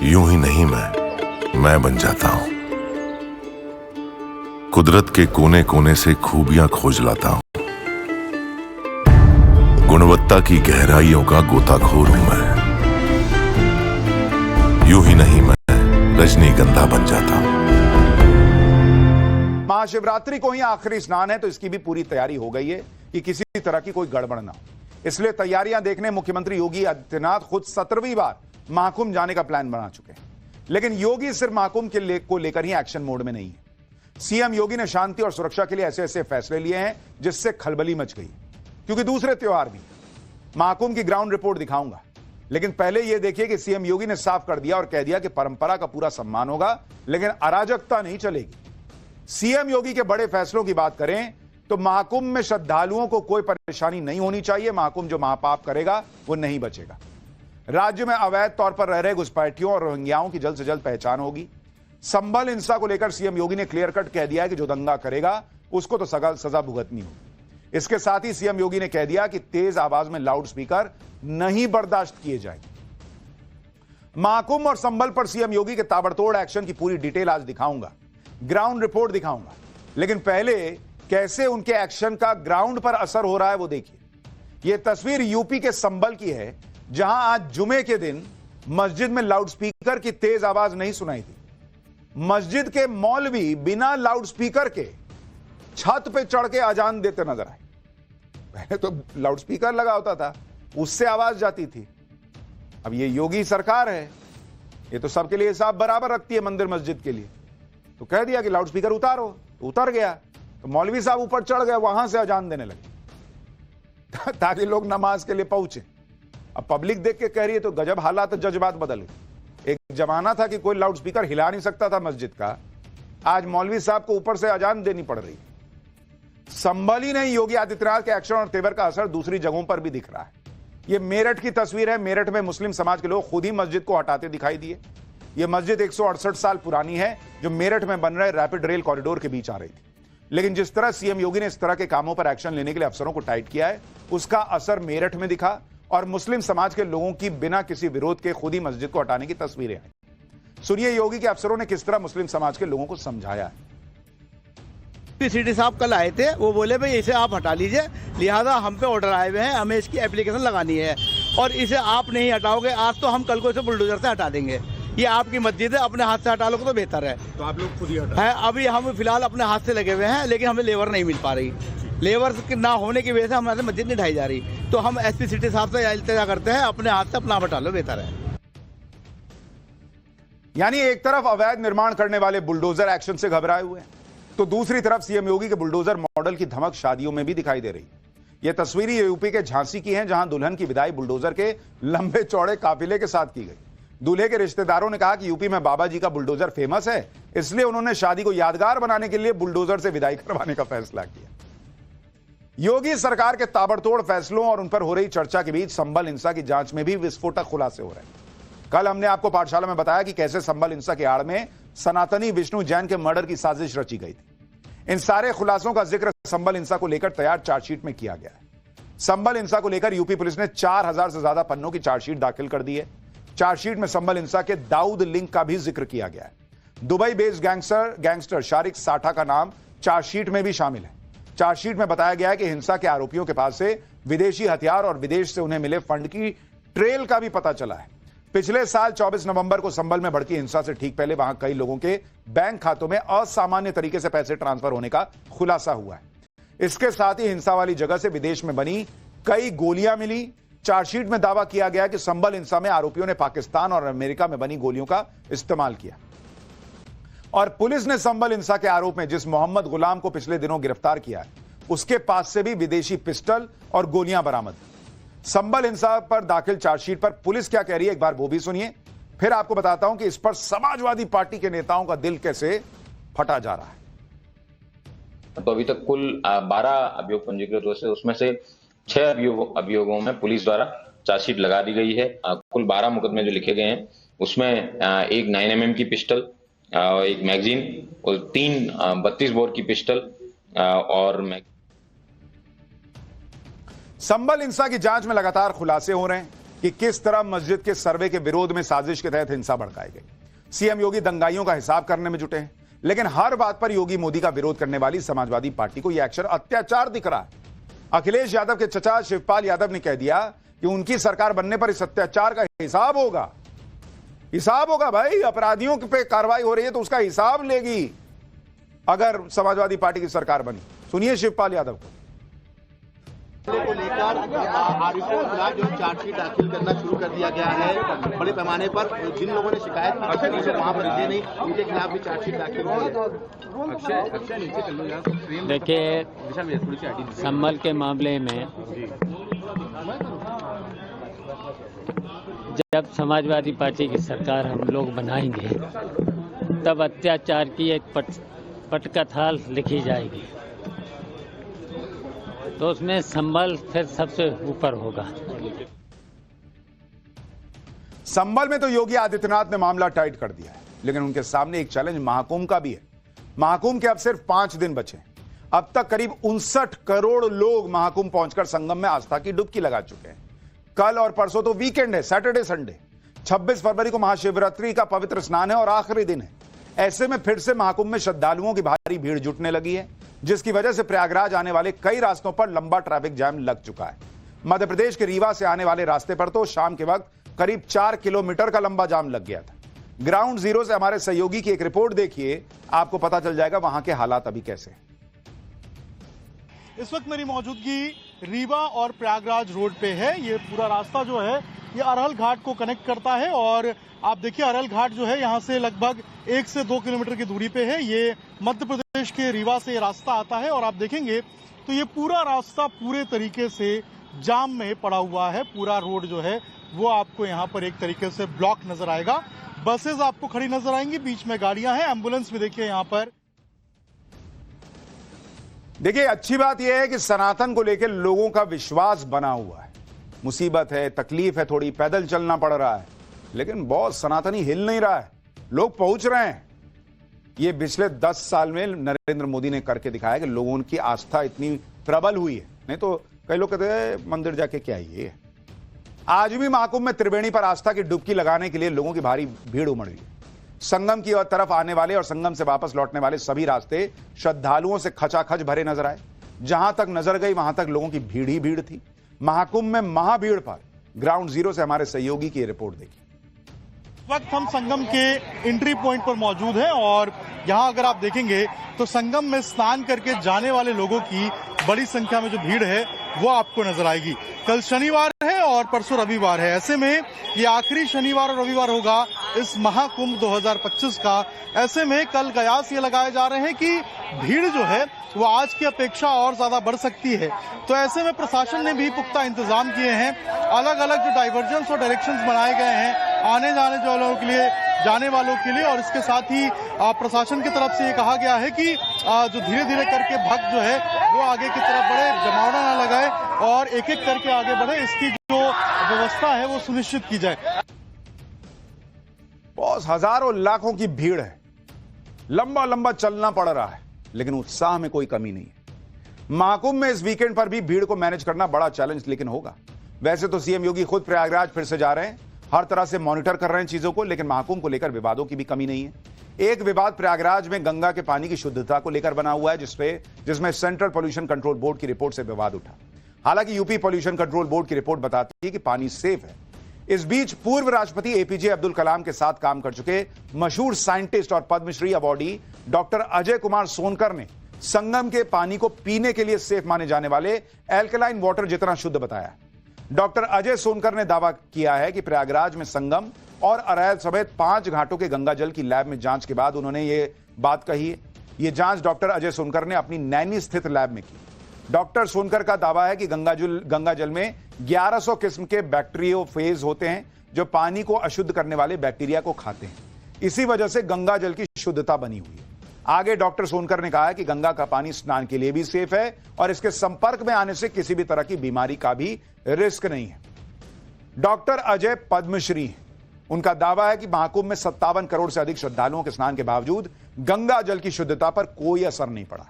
यूं ही नहीं मैं बन जाता हूं। कुदरत के कोने कोने से खूबियां खोज लाता हूं। गुणवत्ता की गहराइयों का गोताखोर हूं मैं। यूं ही नहीं मैं रजनीगंधा बन जाता हूं। महाशिवरात्रि को ही आखिरी स्नान है, तो इसकी भी पूरी तैयारी हो गई है कि किसी तरह की कोई गड़बड़ ना हो। इसलिए तैयारियां देखने मुख्यमंत्री योगी आदित्यनाथ खुद 17वीं बार महाकुंभ जाने का प्लान बना चुके हैं। लेकिन योगी सिर्फ महाकुंभ को लेकर ही एक्शन मोड में नहीं है। सीएम योगी ने शांति और सुरक्षा के लिए ऐसे ऐसे फैसले लिए हैं जिससे खलबली मच गई, क्योंकि दूसरे त्योहार भी। महाकुंभ की ग्राउंड रिपोर्ट दिखाऊंगा, लेकिन पहले यह देखिए कि सीएम योगी ने साफ कर दिया और कह दिया कि परंपरा का पूरा सम्मान होगा, लेकिन अराजकता नहीं चलेगी। सीएम योगी के बड़े फैसलों की बात करें तो महाकुंभ में श्रद्धालुओं को कोई परेशानी नहीं होनी चाहिए। महाकुंभ जो महापाप करेगा वो नहीं बचेगा। राज्य में अवैध तौर पर रह रहे घुसपैठियों और रोहिंग्याओं की जल्द से जल्द पहचान होगी। संभल हिंसा को लेकर सीएम योगी ने क्लियर कट कह दिया है कि जो दंगा करेगा उसको तो सजा भुगतनी होगी। इसके साथ ही सीएम योगी ने कह दिया कि तेज आवाज में लाउड स्पीकर नहीं बर्दाश्त किए जाएंगे। महाकुंभ और संभल पर सीएम योगी के ताबड़तोड़ एक्शन की पूरी डिटेल आज दिखाऊंगा, ग्राउंड रिपोर्ट दिखाऊंगा। लेकिन पहले कैसे उनके एक्शन का ग्राउंड पर असर हो रहा है वो देखिए। यह तस्वीर यूपी के संभल की है, जहां आज जुमे के दिन मस्जिद में लाउडस्पीकर की तेज आवाज नहीं सुनाई थी। मस्जिद के मौलवी बिना लाउडस्पीकर के छत पे चढ़ के अजान देते नजर आए। पहले तो लाउडस्पीकर लगा होता था, उससे आवाज जाती थी। अब ये योगी सरकार है, ये तो सबके लिए हिसाब बराबर रखती है मंदिर मस्जिद के लिए। तो कह दिया कि लाउडस्पीकर उतारो, तो उतर गया। तो मौलवी साहब ऊपर चढ़ गए, वहां से अजान देने लगे ताकि लोग नमाज के लिए पहुंचे। अब पब्लिक देख के कह रही है तो गजब हालात, जज्बात बदल गए। एक जमाना था कि कोई लाउडस्पीकर हिला नहीं सकता था मस्जिद का, आज मौलवी साहब को ऊपर से अजान देनी पड़ रही है। संभल ही नहीं, योगी आदित्यनाथ के एक्शन और तेवर का असर दूसरी जगहों पर भी दिख रहा है। यह मेरठ की तस्वीर है। मेरठ में मुस्लिम समाज के लोग खुद ही मस्जिद को हटाते दिखाई दिए। यह मस्जिद 168 साल पुरानी है, जो मेरठ में बन रहे रैपिड रेल कॉरिडोर के बीच आ रही थी। लेकिन जिस तरह सीएम योगी ने इस तरह के कामों पर एक्शन लेने के लिए अफसरों को टाइट किया है, उसका असर मेरठ में दिखा और मुस्लिम समाज के लोगों की बिना किसी विरोध के खुद ही मस्जिद को हटाने की तस्वीरें आई। सुनिए योगी के अफसरों ने किस तरह मुस्लिम समाज के लोगों को समझाया है। सीडी साहब कल आए थे, वो बोले भाई इसे आप हटा लीजिए, लिहाजा हम पे ऑर्डर आए हुए हैं, हमें इसकी एप्लीकेशन लगानी है और इसे आप नहीं हटाओगे आज तो हम कल को इसे बुलडोजर से हटा देंगे। ये आपकी मस्जिद है, अपने हाथ से हटा लोगे तो बेहतर है। तो आप लोग खुद ही हटा है। अभी हम फिलहाल अपने हाथ से लगे हुए हैं, लेकिन हमें लेबर नहीं मिल पा रही। लेबर ना होने की वजह से हमारे मस्जिद नहीं ढाई जा रही। तो हम एसपी सिटी साहब से इल्तिजा करते हैं, अपने हाथ से अपना हटा लो, बेहतर है। यानी एक तरफ अवैध निर्माण करने वाले बुलडोजर एक्शन से घबराए हुए हैं, तो दूसरी तरफ सीएम योगी के बुलडोजर मॉडल की धमक शादियों में भी दिखाई दे रही है। यह तस्वीरें यूपी के झांसी की हैं, जहां दुल्हन की विदाई बुलडोजर के लंबे चौड़े काफिले के साथ की गई। दूल्हे के रिश्तेदारों ने कहा कि यूपी में बाबा जी का बुलडोजर फेमस है, इसलिए उन्होंने शादी को यादगार बनाने के लिए बुलडोजर से विदाई करवाने का फैसला किया। योगी सरकार के ताबड़तोड़ फैसलों और उन पर हो रही चर्चा के बीच संभल हिंसा की जांच में भी विस्फोटक खुलासे हो रहे हैं। कल हमने आपको पाठशाला में बताया कि कैसे संभल हिंसा की आड़ में सनातनी विष्णु जैन के मर्डर की साजिश रची गई थी। इन सारे खुलासों का जिक्र संभल हिंसा को लेकर तैयार चार्जशीट में किया गया है। संभल हिंसा को लेकर यूपी पुलिस ने 4000 से ज्यादा पन्नों की चार्जशीट दाखिल कर दी है। चार्जशीट में संभल हिंसा के दाऊद लिंक का भी जिक्र किया गया है। दुबई बेस्ड गैंगस्टर शारिक साठा का नाम चार्जशीट में भी शामिल है। चार्जशीट में बताया गया है कि हिंसा के आरोपियों के पास से विदेशी हथियार और विदेश से उन्हें मिले फंड की ट्रेल का भी पता चला है। पिछले साल 24 नवंबर को संभल में भड़की हिंसा से ठीक पहले वहां कई लोगों के बैंक खातों में असामान्य तरीके से पैसे ट्रांसफर होने का खुलासा हुआ है। इसके साथ ही हिंसा वाली जगह से विदेश में बनी कई गोलियां मिली। चार्जशीट में दावा किया गया कि संभल हिंसा में आरोपियों ने पाकिस्तान और अमेरिका में बनी गोलियों का इस्तेमाल किया। और पुलिस ने संभल हिंसा के आरोप में जिस मोहम्मद गुलाम को पिछले दिनों गिरफ्तार किया है, उसके पास से भी विदेशी पिस्टल और गोलियां बरामद। संभल हिंसा पर दाखिल चार्जशीट पर पुलिस क्या कह रही है, एक बार वो भी सुनिए, फिर आपको बताता हूं कि इस पर समाजवादी पार्टी के नेताओं का दिल कैसे फटा जा रहा है। तो अभी तक कुल 12 अभियोग पंजीकृत हुए थे, उसमें से 6 अभियोगों में पुलिस द्वारा चार्जशीट लगा दी गई है। कुल 12 मुकदमे जो लिखे गए हैं उसमें एक 9mm की पिस्टल, एक मैगजीन और 3 32 बोर की पिस्टल और संभल हिंसा की जांच में लगातार खुलासे हो रहे हैं। कि किस तरह मस्जिद के सर्वे के विरोध में साजिश के तहत हिंसा भड़काई गई। सीएम योगी दंगाइयों का हिसाब करने में जुटे हैं, लेकिन हर बात पर योगी मोदी का विरोध करने वाली समाजवादी पार्टी को यह एक्शन अत्याचार दिख रहा है। अखिलेश यादव के चचा शिवपाल यादव ने कह दिया कि उनकी सरकार बनने पर इस अत्याचार का हिसाब होगा। हिसाब होगा भाई, अपराधियों पे कार्रवाई हो रही है तो उसका हिसाब लेगी अगर समाजवादी पार्टी की सरकार बनी। सुनिए शिवपाल यादव को। को लेकर आरोपियों के खिलाफ जो चार्जशीट दाखिल करना शुरू कर दिया गया है बड़े पैमाने पर। जिन लोगों ने शिकायत की लोग वहां पर थे नहीं, उनके खिलाफ भी चार्जशीट दाखिल हुई है। देखिए, संभल के मामले में जब समाजवादी पार्टी की सरकार हम लोग बनाएंगे तब अत्याचार की एक पटकथा लिखी जाएगी, तो उसमें संभल फिर सबसे ऊपर होगा। संभल में तो योगी आदित्यनाथ ने मामला टाइट कर दिया है, लेकिन उनके सामने एक चैलेंज महाकुंभ का भी है। महाकुंभ के अब सिर्फ 5 दिन बचे। अब तक करीब 59 करोड़ लोग महाकुंभ पहुंचकर संगम में आस्था की डुबकी लगा चुके हैं। कल और परसों तो वीकेंड है, सैटरडे संडे। 26 फरवरी को महाशिवरात्रि का पवित्र स्नान है और आखिरी दिन है। ऐसे में फिर से महाकुंभ में श्रद्धालुओं की भारी भीड़ जुटने लगी है, जिसकी वजह से प्रयागराज आने वाले कई रास्तों पर लंबा ट्रैफिक जाम लग चुका है। मध्य प्रदेश के रीवा से आने वाले रास्ते पर तो शाम के वक्त करीब 4 किलोमीटर का लंबा जाम लग गया था। ग्राउंड जीरो से हमारे सहयोगी की एक रिपोर्ट देखिए, आपको पता चल जाएगा वहां के हालात अभी कैसे हैं। इस वक्त मेरी मौजूदगी रीवा और प्रयागराज रोड पे है। ये पूरा रास्ता जो है ये अरहल घाट को कनेक्ट करता है और आप देखिए अरहल घाट जो है यहाँ से लगभग 1 से 2 किलोमीटर की दूरी पे है। ये मध्य प्रदेश के रीवा से ये रास्ता आता है और आप देखेंगे तो ये पूरा रास्ता पूरे तरीके से जाम में पड़ा हुआ है। पूरा रोड जो है वो आपको यहाँ पर एक तरीके से ब्लॉक नजर आएगा। बसेज आपको खड़ी नजर आएंगी, बीच में गाड़ियां हैं, एम्बुलेंस भी देखिए यहाँ पर। देखिए, अच्छी बात यह है कि सनातन को लेकर लोगों का विश्वास बना हुआ है। मुसीबत है, तकलीफ है, थोड़ी पैदल चलना पड़ रहा है, लेकिन बहुत सनातनी हिल नहीं रहा है, लोग पहुंच रहे हैं। ये पिछले 10 साल में नरेंद्र मोदी ने करके दिखाया कि लोगों की आस्था इतनी प्रबल हुई है। नहीं तो कई लोग कहते हैं मंदिर जाके क्या ये। आज भी महाकुंभ में त्रिवेणी पर आस्था की डुबकी लगाने के लिए लोगों की भारी भीड़ उमड़ गई। संगम की तरफ आने वाले और संगम से वापस लौटने वाले सभी रास्ते श्रद्धालुओं से खचाखच भरे नजर आए। जहां तक नजर गई वहां तक लोगों की भीड़ ही भीड़ थी। महाकुंभ में महाभीड़ पर ग्राउंड जीरो से हमारे सहयोगी की रिपोर्ट देखी। इस वक्त हम संगम के एंट्री पॉइंट पर मौजूद हैं और यहाँ अगर आप देखेंगे तो संगम में स्नान करके जाने वाले लोगों की बड़ी संख्या में जो भीड़ है वो आपको नजर आएगी। कल शनिवार है और परसों रविवार है। ऐसे में ये आखिरी शनिवार और रविवार होगा इस महाकुंभ 2025 का। ऐसे में कल कयास ये लगाए जा रहे हैं कि भीड़ जो है वो आज की अपेक्षा और ज्यादा बढ़ सकती है। तो ऐसे में प्रशासन ने भी पुख्ता इंतजाम किए हैं। अलग अलग जो डाइवर्जन और डायरेक्शंस बनाए गए हैं आने जाने वालों के लिए, जाने वालों के लिए, और इसके साथ ही प्रशासन की तरफ से ये कहा गया है कि जो धीरे धीरे करके भक्त जो है वो आगे की तरफ बढ़े, जमावड़ा ना लगाए और एक एक करके आगे बढ़े, इसकी जो व्यवस्था है वो सुनिश्चित की जाए। बहुत हजारों लाखों की भीड़ है, लंबा लंबा चलना पड़ रहा है, लेकिन उत्साह में कोई कमी नहीं है। महाकुंभ में इस वीकेंड पर भी भीड़ को मैनेज करना बड़ा चैलेंज लेकिन होगा। वैसे तो सीएम योगी खुद प्रयागराज फिर से जा रहे हैं, हर तरह से मॉनिटर कर रहे हैं चीजों को, लेकिन महाकुंभ को लेकर विवादों की भी कमी नहीं है। एक विवाद प्रयागराज में गंगा के पानी की शुद्धता को लेकर बना हुआ है, जिसमें सेंट्रल पोल्यूशन कंट्रोल बोर्ड की रिपोर्ट से विवाद उठा। हालांकि यूपी पोल्यूशन कंट्रोल बोर्ड की रिपोर्ट बताती है कि पानी सेफ है। इस बीच पूर्व राष्ट्रपति एपीजे अब्दुल कलाम के साथ काम कर चुके मशहूर साइंटिस्ट और पद्मश्री अवार्डी डॉक्टर अजय कुमार सोनकर ने संगम के पानी को पीने के लिए सेफ माने जाने वाले एल्कलाइन वाटर जितना शुद्ध बताया। डॉक्टर अजय सोनकर ने दावा किया है कि प्रयागराज में संगम और अरैल समेत 5 घाटों के गंगा जल की लैब में जांच के बाद उन्होंने ये बात कही है। ये जांच डॉक्टर अजय सोनकर ने अपनी नैनी स्थित लैब में की। डॉक्टर सोनकर का दावा है कि गंगा जल में 1100 किस्म के बैक्टीरियोफेज होते हैं जो पानी को अशुद्ध करने वाले बैक्टीरिया को खाते हैं। इसी वजह से गंगा जल की शुद्धता बनी हुई है। आगे डॉक्टर सोनकर ने कहा है कि गंगा का पानी स्नान के लिए भी सेफ है और इसके संपर्क में आने से किसी भी तरह की बीमारी का भी रिस्क नहीं है। डॉक्टर अजय पद्मश्री हैं। उनका दावा है कि महाकुंभ में 57 करोड़ से अधिक श्रद्धालुओं के स्नान के बावजूद गंगा जल की शुद्धता पर कोई असर नहीं पड़ा।